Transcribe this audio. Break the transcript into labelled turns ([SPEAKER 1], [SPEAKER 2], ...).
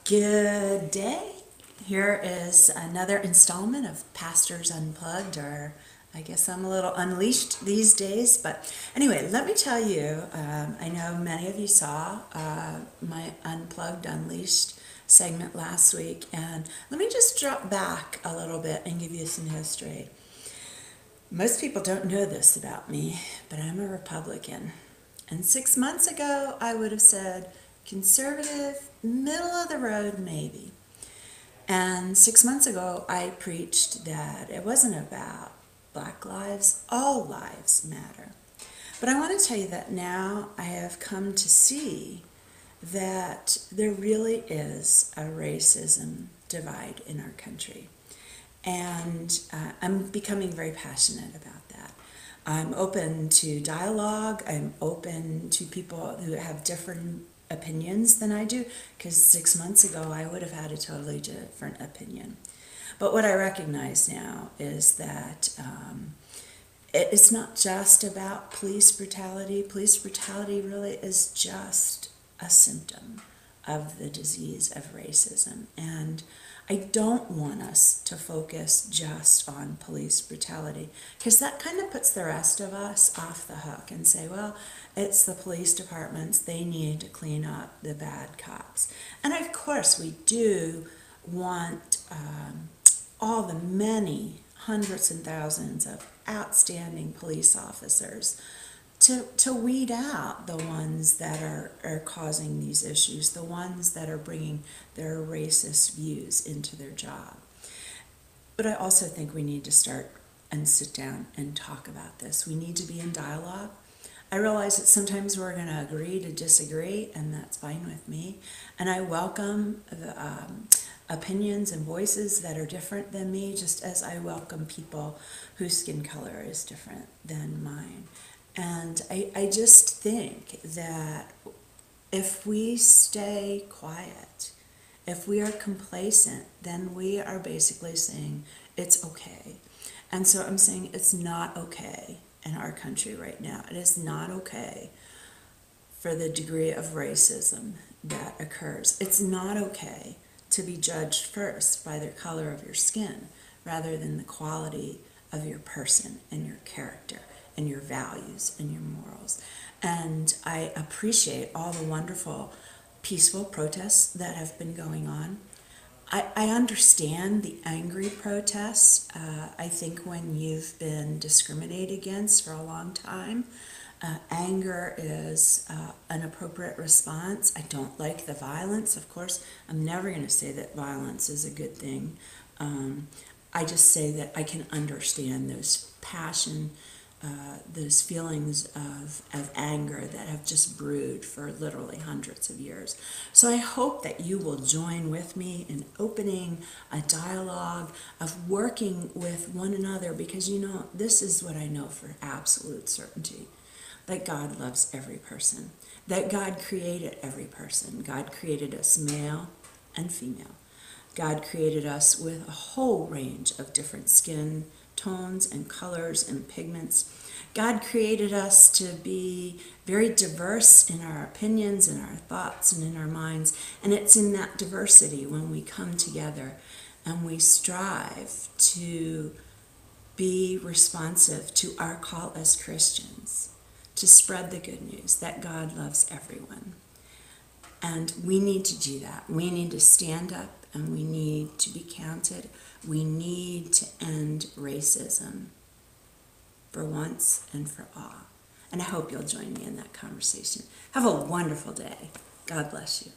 [SPEAKER 1] Good day. Here is another installment of Pastors Unplugged, or I guess I'm a little unleashed these days. But anyway, let me tell you, I know many of you saw my Unplugged, Unleashed segment last week, and let me just drop back a little bit and give you some history. Most people don't know this about me, but I'm a Republican. And 6 months ago, I would have said conservative, middle of the road, maybe. And 6 months ago, I preached that it wasn't about black lives, all lives matter. But I want to tell you that now I have come to see that there really is a racism divide in our country. And I'm becoming very passionate about that. I'm open to dialogue. I'm open to people who have different opinions than I do, because 6 months ago I would have had a totally different opinion. But what I recognize now is that it's not just about police brutality. Police brutality really is just a symptom of the disease of racism. And I don't want us to focus just on police brutality, because that kind of puts the rest of us off the hook and say, well, it's the police departments, they need to clean up the bad cops. And of course we do want all the many hundreds and thousands of outstanding police officers to weed out the ones that are causing these issues, the ones that are bringing their racist views into their job. But I also think we need to start and sit down and talk about this. We need to be in dialogue. I realize that sometimes we're going to agree to disagree, and that's fine with me. And I welcome the opinions and voices that are different than me, just as I welcome people whose skin color is different than mine. And I just think that if we stay quiet, if we are complacent, then we are basically saying it's okay. And so I'm saying it's not okay in our country right now. It is not okay for the degree of racism that occurs. It's not okay to be judged first by the color of your skin rather than the quality of your person and your character and your values and your morals. And I appreciate all the wonderful, peaceful protests that have been going on. I understand the angry protests. I think when you've been discriminated against for a long time, anger is an appropriate response. I don't like the violence, of course. I'm never going to say that violence is a good thing. I just say that I can understand those passion, those feelings of anger that have just brewed for literally hundreds of years. So I hope that you will join with me in opening a dialogue, of working with one another, because you know, this is what I know for absolute certainty, that God loves every person, that God created every person. God created us male and female. God created us with a whole range of different skin tones and colors and pigments. God created us to be very diverse in our opinions and our thoughts and in our minds. And it's in that diversity when we come together and we strive to be responsive to our call as Christians, to spread the good news that God loves everyone. And we need to do that. We need to stand up and we need to be counted. We need to end racism for once and for all. And I hope you'll join me in that conversation. Have a wonderful day. God bless you.